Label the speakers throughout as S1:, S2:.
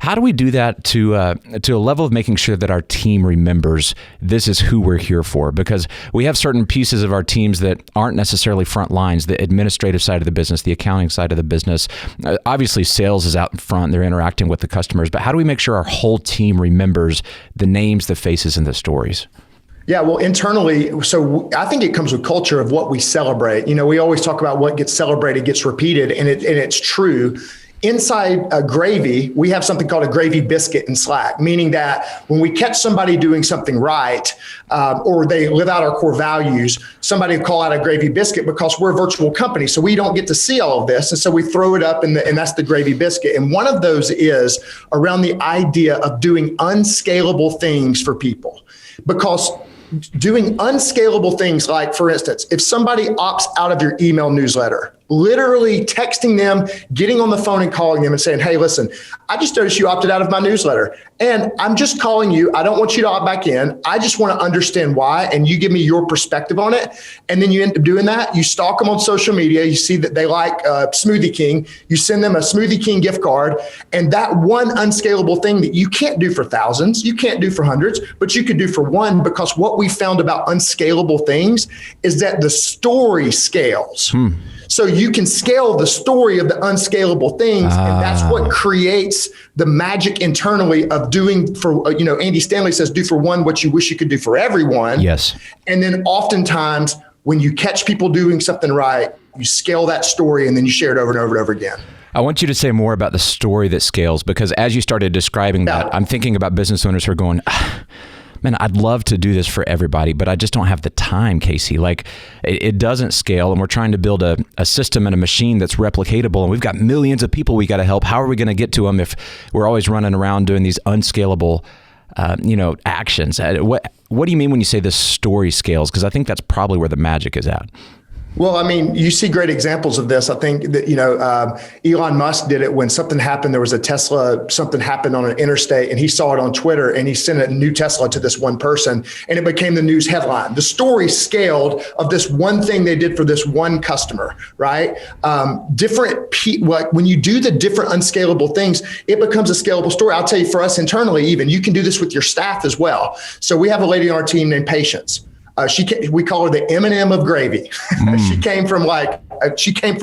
S1: How do we do that to a level of making sure that our team remembers this is who we're here for? Because we have certain pieces of our teams that aren't necessarily front lines, the administrative side of the business, the accounting side of the business. Obviously, sales is out in front. They're interacting with the customers. But how do we make sure our whole team remembers the names, the faces, and the stories?
S2: Yeah, well, internally, so I think it comes with culture of what we celebrate. We always talk about what gets celebrated gets repeated, and it's true. Inside Gravy, we have something called a gravy biscuit in Slack, meaning that when we catch somebody doing something right, or they live out our core values, somebody will call out a gravy biscuit because we're a virtual company. So we don't get to see all of this. And so we throw it up and that's the gravy biscuit. And one of those is around the idea of doing unscalable things for people, because doing unscalable things, like, for instance, if somebody opts out of your email newsletter, literally texting them, getting on the phone and calling them and saying, hey, listen, I just noticed you opted out of my newsletter and I'm just calling you. I don't want you to opt back in. I just want to understand why. And you give me your perspective on it. And then you end up doing that. You stalk them on social media. You see that they like Smoothie King. You send them a Smoothie King gift card. And that one unscalable thing that you can't do for thousands, you can't do for hundreds, but you could do for one, because what we found about unscalable things is that the story scales. So you can scale the story of the unscalable things, and that's what creates the magic internally of doing for, Andy Stanley says, do for one what you wish you could do for everyone.
S1: Yes.
S2: And then oftentimes when you catch people doing something right, you scale that story and then you share it over and over and over again.
S1: I want you to say more about the story that scales, because as you started describing that, I'm thinking about business owners who are going, man, I'd love to do this for everybody, but I just don't have the time, Casey. Like, it doesn't scale, and we're trying to build a system and a machine that's replicatable, and we've got millions of people we got to help. How are we going to get to them if we're always running around doing these unscalable, actions? What do you mean when you say the story scales? Because I think that's probably where the magic is at.
S2: Well, I mean, you see great examples of this. I think that, Elon Musk did it when something happened. There was a Tesla, something happened on an interstate, and he saw it on Twitter, and he sent a new Tesla to this one person, and it became the news headline. The story scaled of this one thing they did for this one customer, right? When you do the different unscalable things, it becomes a scalable story. I'll tell you, for us internally, even, you can do this with your staff as well. So we have a lady on our team named Patience. We call her the M&M of Gravy. She came from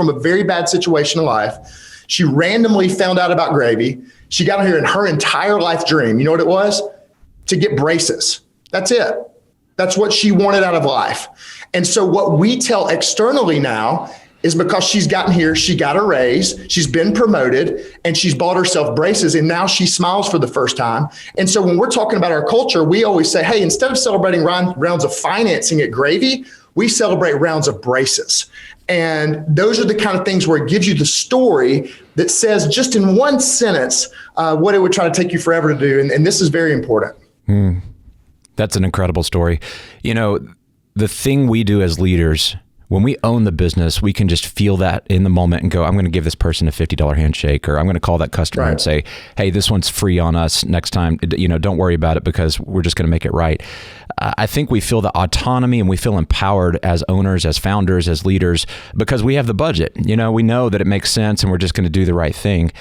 S2: a very bad situation in life. She randomly found out about Gravy. She got here, and her entire life dream, you know what it was? To get braces. That's it. That's what she wanted out of life. And so what we tell externally now is, because she's gotten here, she got a raise, she's been promoted, and she's bought herself braces, and now she smiles for the first time. And so when we're talking about our culture, we always say, hey, instead of celebrating rounds of financing at Gravy, we celebrate rounds of braces. And those are the kind of things where it gives you the story that says, just in one sentence, what it would try to take you forever to do. And this is very important.
S1: That's an incredible story. The thing we do as leaders, when we own the business, we can just feel that in the moment and go, I'm going to give this person a $50 handshake, or I'm going to call that customer and say, hey, this one's free on us next time. Don't worry about it, because we're just going to make it right. I think we feel the autonomy, and we feel empowered as owners, as founders, as leaders, because we have the budget. We know that it makes sense, and we're just going to do the right thing.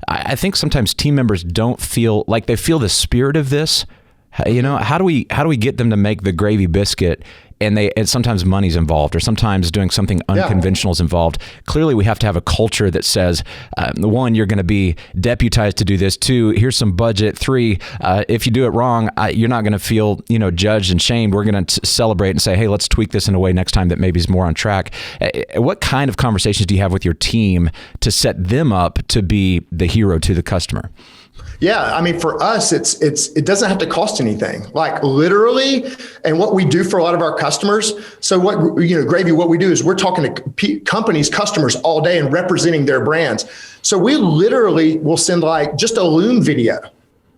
S1: I think sometimes team members don't feel like they feel the spirit of this. How do we get them to make the gravy biscuit? And sometimes money's involved, or sometimes doing something unconventional is involved. Clearly, we have to have a culture that says, one, you're going to be deputized to do this. Two, here's some budget. Three, if you do it wrong, you're not going to feel, judged and shamed. We're going to celebrate and say, hey, let's tweak this in a way next time that maybe is more on track. What kind of conversations do you have with your team to set them up to be the hero to the customer?
S2: Yeah, I mean, for us, it doesn't have to cost anything, like literally. And what we do for a lot of our customers. So Gravy, what we do is we're talking to companies, customers all day, and representing their brands. So we literally will send just a Loom video.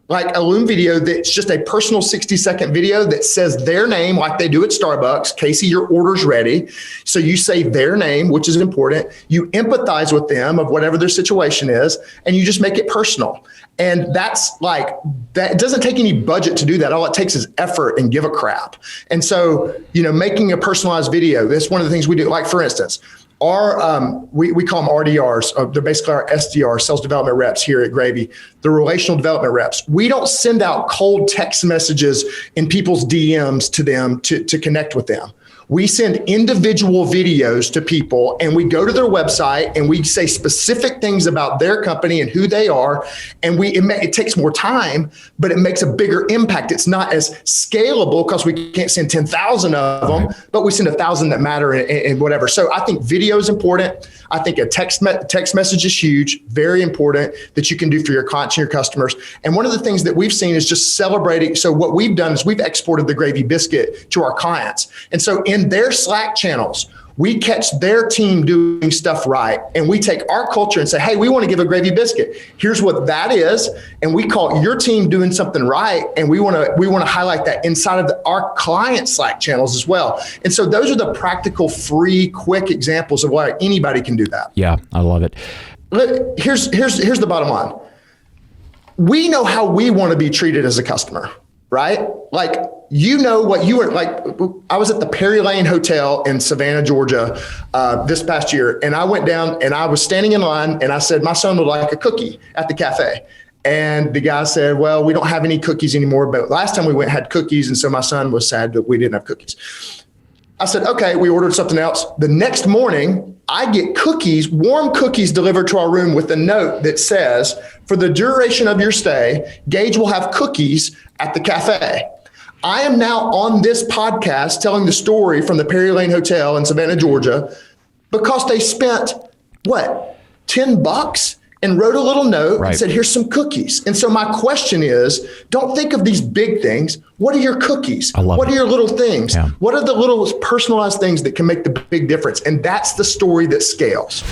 S2: Like a Loom video that's just a personal 60-second video that says their name, like they do at Starbucks. Casey, your order's ready. So you say their name, which is important. You empathize with them of whatever their situation is, and you just make it personal. And that it doesn't take any budget to do that. All it takes is effort and give a crap. And so, making a personalized video, that's one of the things we do. Like, for instance, we call them RDRs. They're basically our SDRs, sales development reps here at Gravy. The relational development reps. We don't send out cold text messages in people's DMs to them to connect with them. We send individual videos to people, and we go to their website and we say specific things about their company and who they are. And it takes more time, but it makes a bigger impact. It's not as scalable because we can't send 10,000 of them, but we send 1,000 that matter and whatever. So I think video is important. I think a text message is huge, very important that you can do for your clients and your customers. And one of the things that we've seen is just celebrating. So what we've done is we've exported the Gravy Biscuit to our clients. And so in their Slack channels, we catch their team doing stuff right. And we take our culture and say, hey, we want to give a Gravy Biscuit. Here's what that is. And we call your team doing something right. And we want to highlight that inside of our client Slack channels as well. And so those are the practical, free, quick examples of why anybody can do that.
S1: Yeah, I love it.
S2: Here's the bottom line. We know how we want to be treated as a customer, right? Like, you know what you were like. I was at the Perry Lane Hotel in Savannah, Georgia, this past year. And I went down and I was standing in line and I said, my son would like a cookie at the cafe. And the guy said, well, we don't have any cookies anymore. But last time we went, had cookies. And so my son was sad that we didn't have cookies. I said, okay, we ordered something else. The next morning, I get cookies, warm cookies delivered to our room with a note that says, for the duration of your stay, Gage will have cookies at the cafe. I am now on this podcast telling the story from the Perry Lane Hotel in Savannah, Georgia, because they spent, $10 and wrote a little note and said, here's some cookies. And so my question is, don't think of these big things. What are your cookies? What are your little things? Yeah. What are the little personalized things that can make the big difference? And that's the story that scales.